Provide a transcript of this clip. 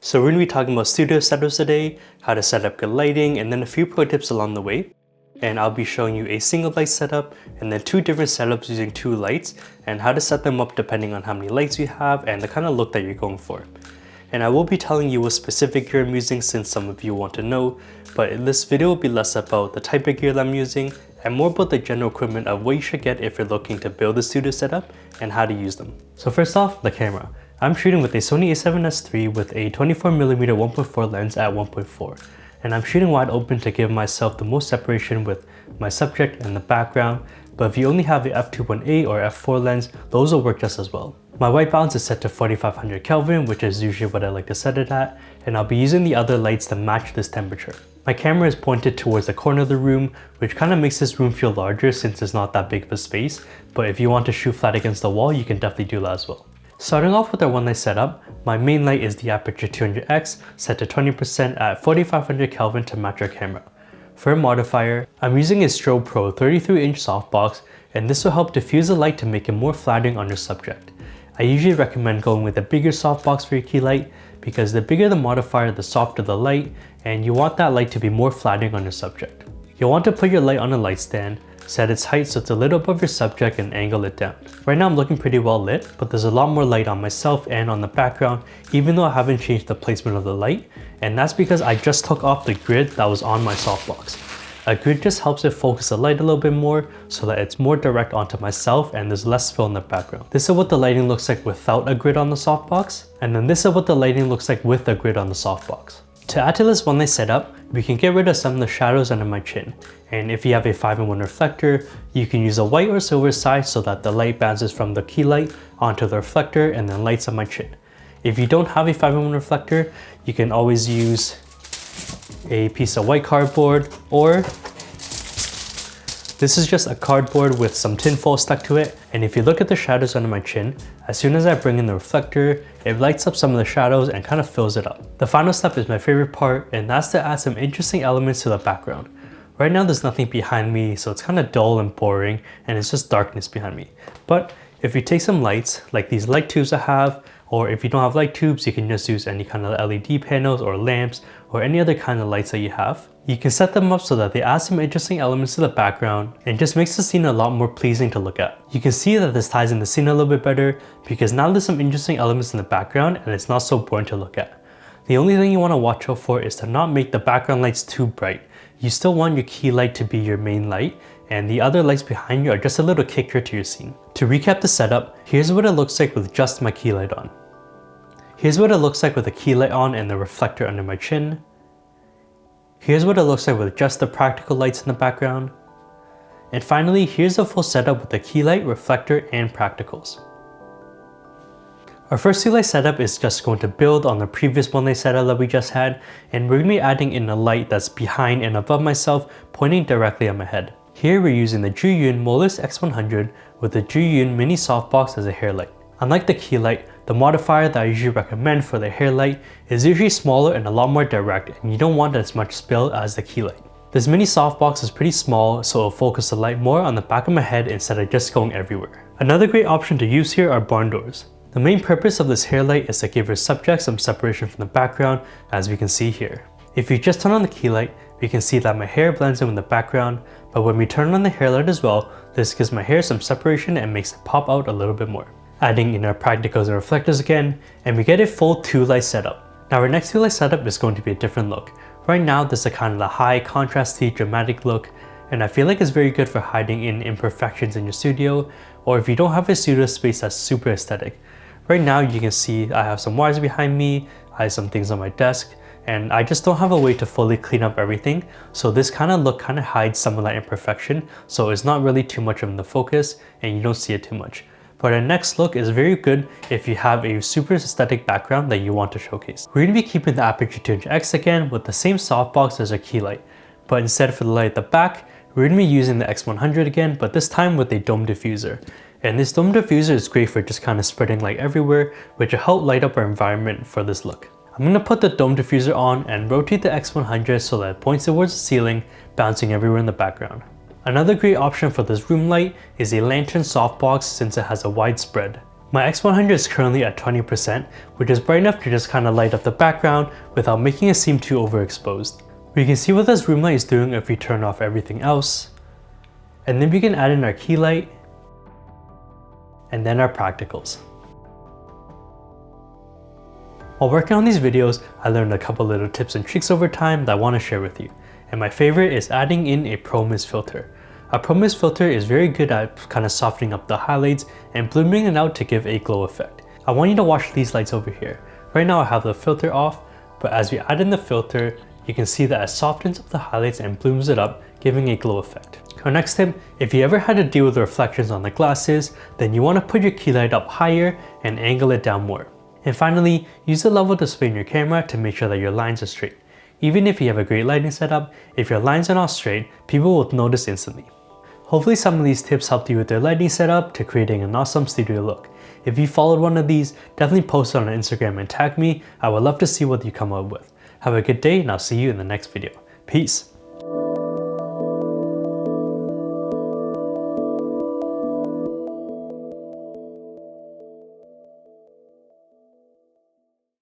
So we're going to be talking about studio setups today, how to set up good lighting, and then a few pro tips along the way. And I'll be showing you a single light setup and then two different setups using two lights and how to set them up depending on how many lights you have and the kind of look that you're going for. And I will be telling you what specific gear I'm using since some of you want to know, but this video will be less about the type of gear that I'm using and more about the general equipment of what you should get if you're looking to build a studio setup and how to use them. So first off, the camera. I'm shooting with a Sony a7S III with a 24mm 1.4 lens at 1.4, and I'm shooting wide open to give myself the most separation with my subject and the background, but if you only have the f2.8 or f4 lens, those will work just as well. My white balance is set to 4500 Kelvin, which is usually what I like to set it at, and I'll be using the other lights to match this temperature. My camera is pointed towards the corner of the room, which kind of makes this room feel larger since it's not that big of a space, but if you want to shoot flat against the wall, you can definitely do that as well. Starting off with our one light setup, my main light is the Aperture 200X set to 20% at 4500 Kelvin to match our camera. For a modifier, I'm using a Strobe Pro 33-inch softbox, and this will help diffuse the light to make it more flattering on your subject. I usually recommend going with a bigger softbox for your key light because the bigger the modifier, the softer the light, and you want that light to be more flattering on your subject. You'll want to put your light on a light stand, set its height so it's a little above your subject and angle it down. Right now I'm looking pretty well lit, but there's a lot more light on myself and on the background even though I haven't changed the placement of the light, and that's because I just took off the grid that was on my softbox. A grid just helps it focus the light a little bit more so that it's more direct onto myself and there's less spill in the background. This is what the lighting looks like without a grid on the softbox, and then this is what the lighting looks like with a grid on the softbox. To add to this one light setup, we can get rid of some of the shadows under my chin, and if you have a 5-in-1 reflector, you can use a white or silver side so that the light bounces from the key light onto the reflector and then lights on my chin. If you don't have a 5-in-1 reflector, you can always use a piece of white cardboard, or this is just a cardboard with some tinfoil stuck to it, and if you look at the shadows under my chin, as soon as I bring in the reflector, it lights up some of the shadows and kind of fills it up. The final step is my favorite part, and that's to add some interesting elements to the background. Right now there's nothing behind me, so it's kind of dull and boring, and it's just darkness behind me. But if you take some lights, like these light tubes I have, or if you don't have light tubes, you can just use any kind of LED panels or lamps or any other kind of lights that you have. You can set them up so that they add some interesting elements to the background and just makes the scene a lot more pleasing to look at. You can see that this ties in the scene a little bit better because now there's some interesting elements in the background and it's not so boring to look at. The only thing you want to watch out for is to not make the background lights too bright. You still want your key light to be your main light, and the other lights behind you are just a little kicker to your scene. To recap the setup, here's what it looks like with just my key light on. Here's what it looks like with the key light on and the reflector under my chin. Here's what it looks like with just the practical lights in the background. And finally, here's the full setup with the key light, reflector, and practicals. Our first two light setup is just going to build on the previous one light setup that we just had, and we're going to be adding in a light that's behind and above myself, pointing directly at my head. Here we're using the Zhiyun Molus X100 with the Zhiyun mini softbox as a hair light. Unlike the key light, the modifier that I usually recommend for the hair light is usually smaller and a lot more direct, and you don't want as much spill as the key light. This mini softbox is pretty small, so it'll focus the light more on the back of my head instead of just going everywhere. Another great option to use here are barn doors. The main purpose of this hair light is to give your subject some separation from the background, as we can see here. If you just turn on the key light, we can see that my hair blends in with the background, but when we turn on the hair light as well, this gives my hair some separation and makes it pop out a little bit more. Adding in our practicals and reflectors again, and we get a full 2-light setup. Now our next 2-light setup is going to be a different look. Right now this is kind of the high contrasty dramatic look, and I feel like it's very good for hiding in imperfections in your studio, or if you don't have a studio space that's super aesthetic. Right now you can see I have some wires behind me, I have some things on my desk, and I just don't have a way to fully clean up everything, so this kind of look kind of hides some of that imperfection, so it's not really too much of the focus and you don't see it too much. But our next look is very good if you have a super aesthetic background that you want to showcase. We're going to be keeping the Aperture 200X again with the same softbox as our key light, but instead for the light at the back, we're going to be using the X100 again, but this time with a dome diffuser. And this dome diffuser is great for just kind of spreading light everywhere, which will help light up our environment for this look. I'm going to put the dome diffuser on and rotate the X100 so that it points towards the ceiling, bouncing everywhere in the background. Another great option for this room light is a lantern softbox since it has a wide spread. My X100 is currently at 20%, which is bright enough to just kind of light up the background without making it seem too overexposed. We can see what this room light is doing if we turn off everything else. And then we can add in our key light, and then our practicals. While working on these videos, I learned a couple little tips and tricks over time that I want to share with you. And my favorite is adding in a Pro Mist filter. A Pro Mist filter is very good at kind of softening up the highlights and blooming it out to give a glow effect. I want you to watch these lights over here. Right now I have the filter off, but as we add in the filter, you can see that it softens up the highlights and blooms it up, giving a glow effect. Our next tip, if you ever had to deal with the reflections on the glasses, then you want to put your key light up higher and angle it down more. And finally, use the level display in your camera to make sure that your lines are straight. Even if you have a great lighting setup, if your lines are not straight, people will notice instantly. Hopefully some of these tips helped you with your lighting setup to creating an awesome studio look. If you followed one of these, definitely post it on Instagram and tag me. I would love to see what you come up with. Have a good day and I'll see you in the next video. Peace.